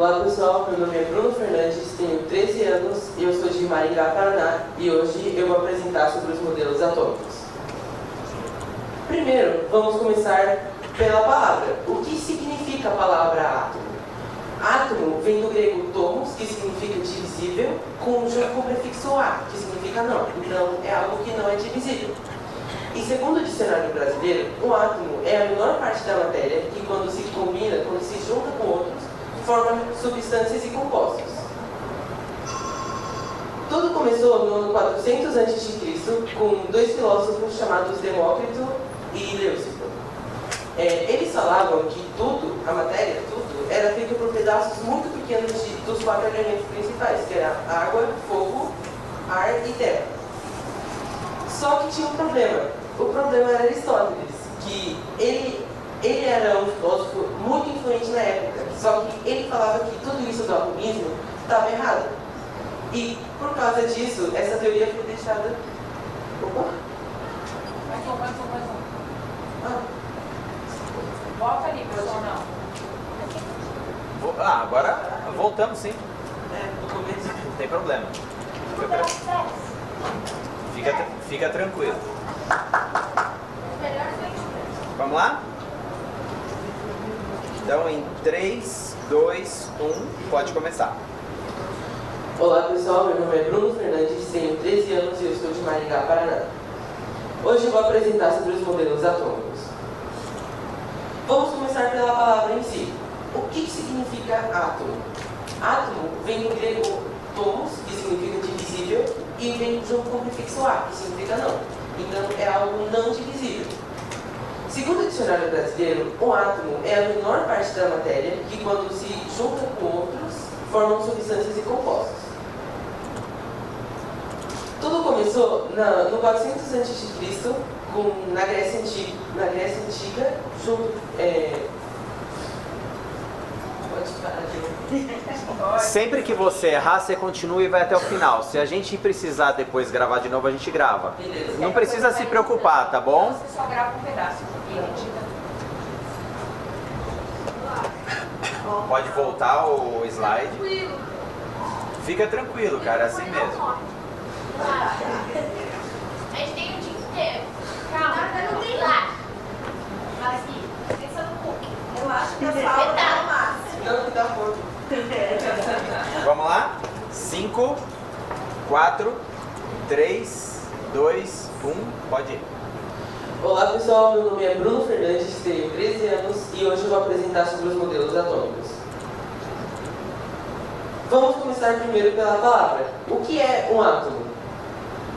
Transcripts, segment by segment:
Olá pessoal, meu nome é Bruno Fernandes, tenho 13 anos e eu sou de Maringá, Paraná, e hoje eu vou apresentar sobre os modelos atômicos. Primeiro, vamos começar pela palavra. O que significa a palavra átomo? Átomo vem do grego tomos, que significa divisível, junto com o prefixo a, que significa não. Então, é algo que não é divisível. E segundo o dicionário brasileiro, o átomo é a menor parte da matéria que, quando se combina, quando se junta com outros, forma substâncias e compostos. Tudo começou no ano 400 a.C., com dois filósofos chamados Demócrito e Leucipo. Eles falavam que tudo, a matéria, tudo, era feito por pedaços muito pequenos dos quatro elementos principais, que era água, fogo, ar e terra. Só que tinha um problema. O problema era Aristóteles, que ele era um filósofo muito influente na época, só que ele falava que tudo isso do atomismo estava errado. E, por causa disso, essa teoria foi deixada... Opa! Mais um. Ah. Volta ali, pessoal, não. Agora voltamos sim. No começo. Não tem problema. Fica tranquilo. Vamos lá? Então, em 3, 2, 1, pode começar. Olá pessoal, meu nome é Bruno Fernandes, tenho 13 anos e eu estou de Maringá, Paraná. Hoje eu vou apresentar sobre os modelos atômicos. Vamos começar pela palavra em si. O que significa átomo? Átomo vem do grego tomos, que significa divisível, e vem junto com o prefixo a, que significa não. Então é algo não divisível. Segundo o dicionário brasileiro, o átomo é a menor parte da matéria que, quando se junta com outros, formam substâncias e compostos. Tudo começou no 400 a.C., na Grécia Antiga, junto... Pode parar aqui. Sempre que você errar, você continua e vai até o final. Se a gente precisar depois gravar de novo, a gente grava. Beleza. Não precisa se preocupar, tá bom? Você só grava um pedaço e edita. Pode voltar o slide. Fica tranquilo, cara, é assim mesmo. A gente tem o dia inteiro. Calma, não tem lá. Mas aqui, pensa no cookie. Eu acho que a sala tá no máximo. Não, que dá pouco. Vamos lá? 5, 4, 3, 2, 1, pode ir. Olá pessoal, meu nome é Bruno Fernandes, tenho 13 anos e hoje eu vou apresentar sobre os modelos atômicos. Vamos começar primeiro pela palavra. O que é um átomo?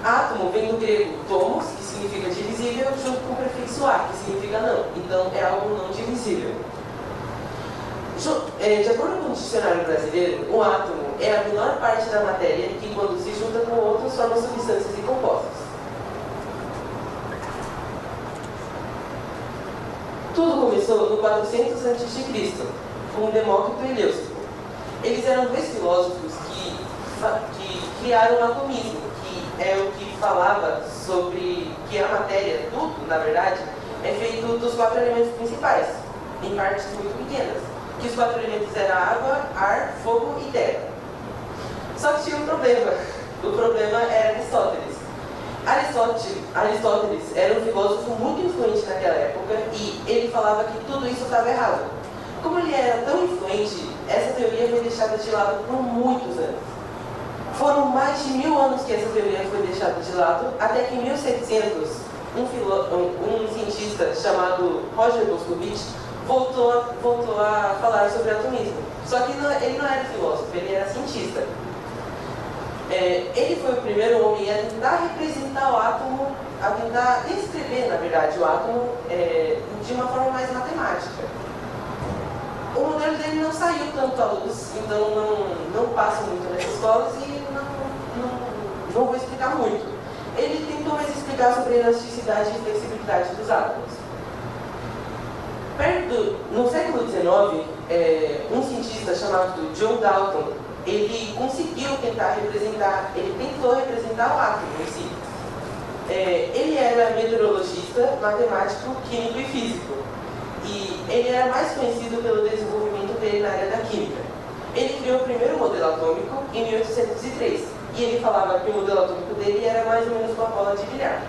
Átomo vem do grego tomos, que significa divisível, junto com o prefixo a, que significa não. Então é algo não divisível. De acordo com o dicionário brasileiro, o átomo é a menor parte da matéria que, quando se junta com outros, forma substâncias e compostos. Tudo começou no 400 a.C., com Demócrito e Leucipo. Eles eram dois filósofos que criaram o atomismo, que é o que falava sobre que a matéria, tudo, na verdade, é feito dos quatro elementos principais, em partes muito pequenas. Que os quatro elementos eram água, ar, fogo e terra. Só que tinha um problema. O problema era Aristóteles. Aristóteles era um filósofo muito influente naquela época e ele falava que tudo isso estava errado. Como ele era tão influente, essa teoria foi deixada de lado por muitos anos. Foram mais de 1000 anos que essa teoria foi deixada de lado, até que em 1700, um cientista chamado Roger Moscovitch voltou a falar sobre atomismo. Só que ele não era filósofo, ele era cientista. Ele foi o primeiro homem a tentar representar o átomo, a tentar descrever, na verdade, o átomo de uma forma mais matemática. O modelo dele não saiu tanto à luz, então não passa muito nas escolas e não vou explicar muito. Ele tentou mais explicar sobre a elasticidade e flexibilidade dos átomos. No século XIX, um cientista chamado John Dalton, ele tentou representar o átomo em si. Ele era meteorologista, matemático, químico e físico. E ele era mais conhecido pelo desenvolvimento dele na área da química. ele criou o primeiro modelo atômico em 1803. E ele falava que o modelo atômico dele era mais ou menos uma bola de bilhar.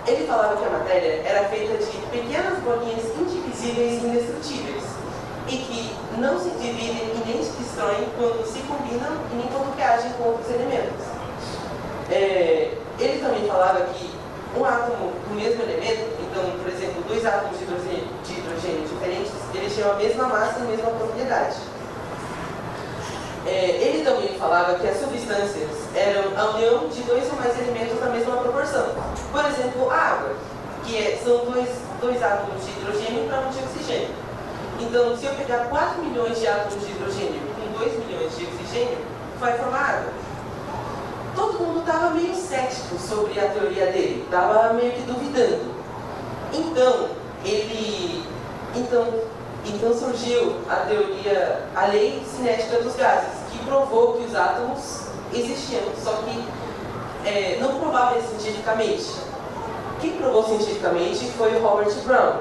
Ele falava que a matéria era feita de pequenas bolinhas indivisíveis e indestrutíveis, e que não se dividem e nem se destroem quando se combinam e nem quando reagem com outros elementos. Ele também falava que um átomo do mesmo elemento, então, por exemplo, dois átomos de hidrogênio diferentes, eles tinham a mesma massa e a mesma propriedade. Ele também falava que as substâncias eram a união de dois ou mais elementos na mesma proporção. Por exemplo, a água, que são dois átomos de hidrogênio para um de oxigênio. Então, se eu pegar 4 milhões de átomos de hidrogênio com 2 milhões de oxigênio, vai formar água. Todo mundo estava meio cético sobre a teoria dele, estava meio que duvidando. Então surgiu a lei cinética dos gases, que provou que os átomos existiam, só que não provava isso cientificamente. Quem provou cientificamente foi o Robert Brown,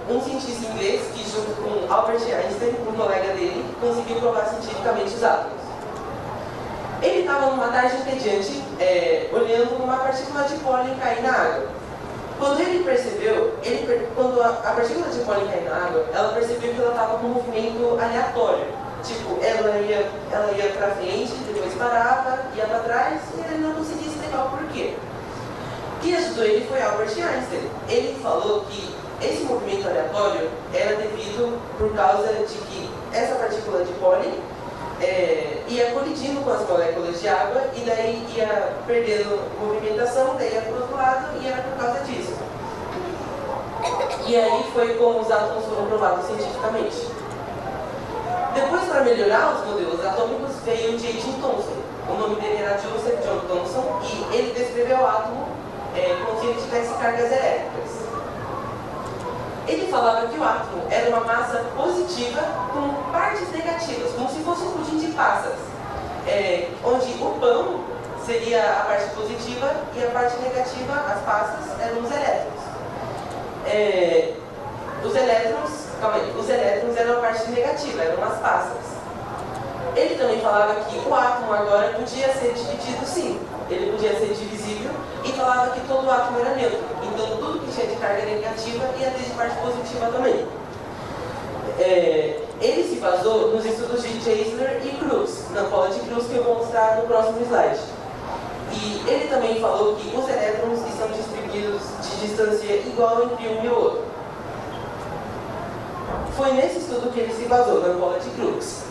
um cientista inglês que, junto com Albert Einstein, um colega dele, conseguiu provar cientificamente os átomos. Ele estava numa tarde entediante, olhando uma partícula de pólen cair na água. Quando ele percebeu, quando a partícula de pólen caiu na água, ela percebeu que ela estava com um movimento aleatório. Tipo, ela ia para frente, depois parava, ia para trás, e ele não conseguia explicar o porquê. O que ajudou ele foi Albert Einstein. Ele falou que esse movimento aleatório era devido por causa de que essa partícula de pólen ia colidindo com as moléculas de água e daí ia perdendo movimentação, daí ia para o outro lado e era por causa disso. E aí foi como os átomos foram provados cientificamente. Depois, para melhorar os modelos atômicos, veio J. G. Thomson. O nome dele era Joseph John Thomson e ele descreveu o átomo como se ele tivesse cargas elétricas. Ele falava que o átomo era uma massa positiva com partes negativas, como se fosse um pudim de passas, onde o pão seria a parte positiva e a parte negativa, as passas, eram os elétrons. Os elétrons eram a parte negativa, eram as passas. Ele também falava que o átomo agora podia ser dividido sim, ele podia ser divisível, e falava que todo átomo era neutro, então tudo que tinha de carga negativa ia ter de parte positiva também. Ele se basou nos estudos de Geisler e Cruz, na bola de Cruz que eu vou mostrar no próximo slide. E ele também falou que os elétrons estão distribuídos de distância igual entre um e o outro. Foi nesse estudo que ele se basou, na bola de Cruz.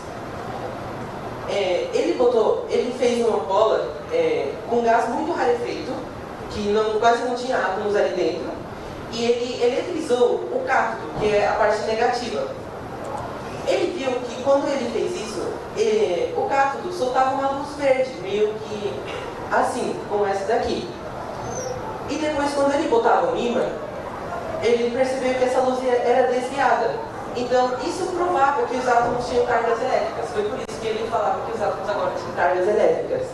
Ele fez uma bola com gás muito rarefeito, que quase não tinha átomos ali dentro, e ele eletrizou o cátodo, que é a parte negativa. Ele viu que quando ele fez isso, o cátodo soltava uma luz verde, meio que assim, como essa daqui. E depois, quando ele botava um ímã, ele percebeu que essa luz era desviada. Então, isso provava que os átomos tinham cargas elétricas. Foi por isso que ele falava que os átomos agora tinham cargas elétricas.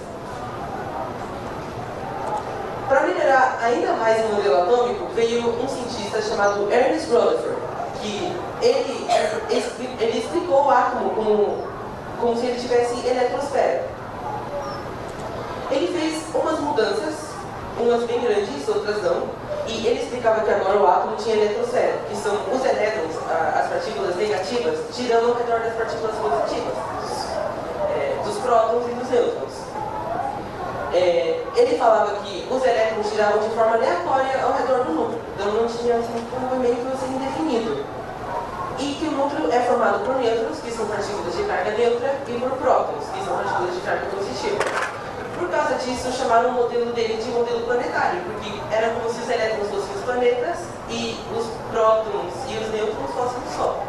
Para melhorar ainda mais o modelo atômico, veio um cientista chamado Ernest Rutherford, que ele explicou o átomo como se ele tivesse eletrosfera. Ele fez umas mudanças, umas bem grandes, outras não, e ele explicava que agora o átomo tinha eletrosfera, que são os elétrons, as partículas negativas, girando ao redor das partículas positivas, dos prótons e dos nêutrons. Ele falava que os elétrons giravam de forma aleatória ao redor do núcleo, então não tinha um movimento assim indefinido. E que o núcleo é formado por nêutrons, que são partículas de carga neutra, e por prótons, que são partículas de carga positiva. Por causa disso, chamaram o modelo dele de modelo planetário, porque era como se os elétrons fossem os planetas e os prótons e os nêutrons fossem o Sol.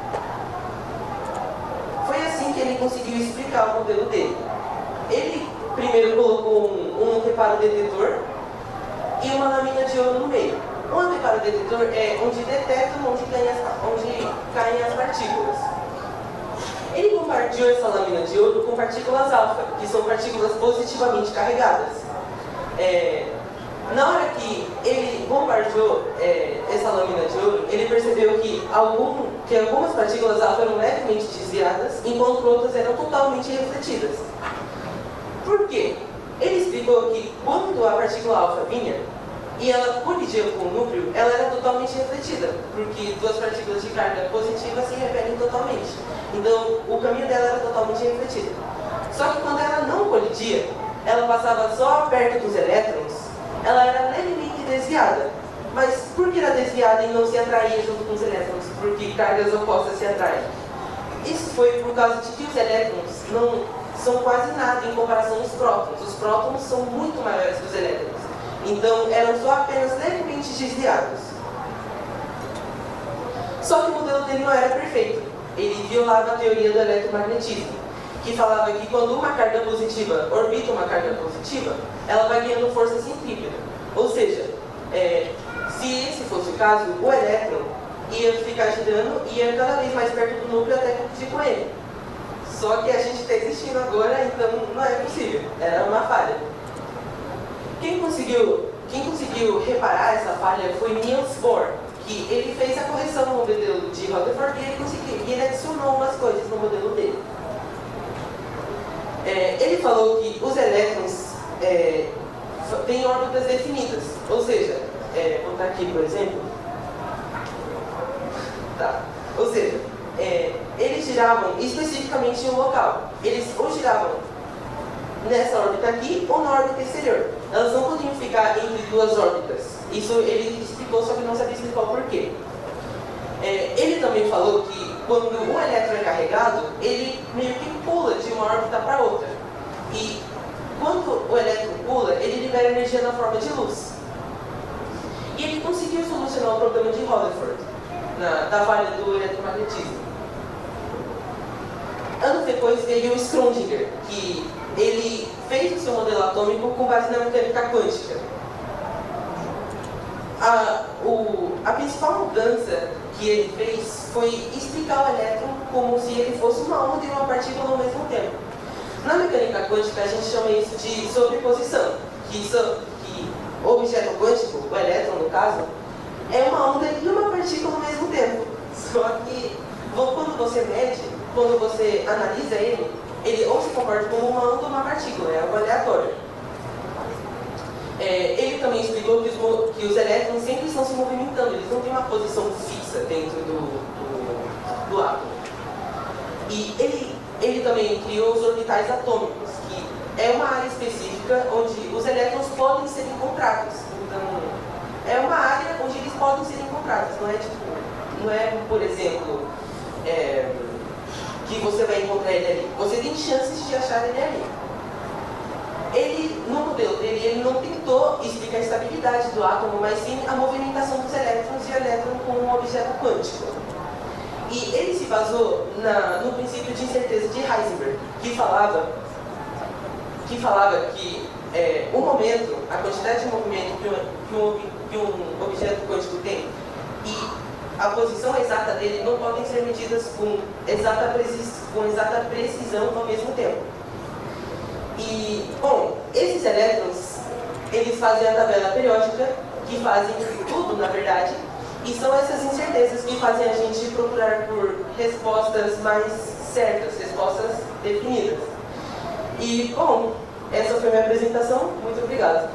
Foi assim que ele conseguiu explicar o modelo dele. Ele primeiro colocou um anteparo detetor e uma lâmina de ouro no meio. Um anteparo detetor é onde detectam onde caem as partículas. Ele bombardeou essa lâmina de ouro com partículas alfa, que são partículas positivamente carregadas. Na hora que ele bombardeou essa lâmina de ouro, ele percebeu que algumas partículas alfa eram levemente desviadas, enquanto outras eram totalmente refletidas. Por quê? Ele explicou que quando a partícula alfa vinha e ela colidia com o núcleo, ela era totalmente refletida, porque duas partículas de carga positiva se repelem totalmente. Então, o caminho dela era totalmente refletido. Só que quando ela não colidia, ela passava só perto dos elétrons, ela era levemente desviada. Mas por que era desviada e não se atraía junto com os elétrons? Porque cargas opostas se atraem. Isso foi por causa de que os elétrons não são quase nada em comparação aos prótons. Os prótons são muito maiores que os elétrons. Então, eram só apenas levemente desviados. Só que o modelo dele não era perfeito. Ele violava a teoria do eletromagnetismo, que falava que quando uma carga positiva orbita uma carga positiva, ela vai ganhando força centrípeta. Ou seja, se esse fosse o caso, o elétron ia ficar girando e ia cada vez mais perto do núcleo até confundir com ele. Só que a gente está existindo agora, então não é possível. Era uma falha. Quem conseguiu reparar essa falha foi Niels Bohr, que ele fez a correção no modelo de Rutherford e ele adicionou umas coisas no modelo dele. Ele falou que os elétrons têm órbitas definidas, ou seja, vou botar aqui por exemplo, ou seja, eles giravam especificamente em um local, eles ou giravam nessa órbita aqui ou na órbita exterior, elas não podiam ficar entre duas órbitas. Isso ele explicou, só que não sabia explicar o porquê. Ele também falou que quando o elétron é carregado, ele meio que pula de uma órbita para outra. E quando o elétron pula, ele libera energia na forma de luz. E ele conseguiu solucionar o problema de Rutherford, da falha do eletromagnetismo. Anos depois veio o Schrödinger, que ele fez o seu modelo atômico com base na mecânica quântica. A principal mudança que ele fez foi explicar o elétron como se ele fosse uma onda e uma partícula ao mesmo tempo. Na mecânica quântica a gente chama isso de sobreposição, que o objeto quântico, o elétron no caso, é uma onda e uma partícula ao mesmo tempo. Só que quando você mede, quando você analisa ele ou se comporta como uma onda ou uma partícula, é algo aleatório. Ele também explicou que os elétrons sempre estão se movimentando, eles não têm uma posição fixa dentro do átomo. E ele também criou os orbitais atômicos, que é uma área específica onde os elétrons podem ser encontrados. Então, é uma área onde eles podem ser encontrados, não é por exemplo, que você vai encontrar ele ali. Você tem chances de achar ele ali. No modelo dele, ele não tentou explicar a estabilidade do átomo, mas sim a movimentação dos elétrons e o elétron como um objeto quântico. E ele se basou no princípio de incerteza de Heisenberg, que falava que o momento, a quantidade de movimento que um objeto quântico tem e a posição exata dele não podem ser medidas com exata precisão ao mesmo tempo. E, bom, esses elétrons, eles fazem a tabela periódica, que fazem tudo, na verdade, e são essas incertezas que fazem a gente procurar por respostas mais certas, respostas definidas. E, bom, essa foi a minha apresentação. Muito obrigado.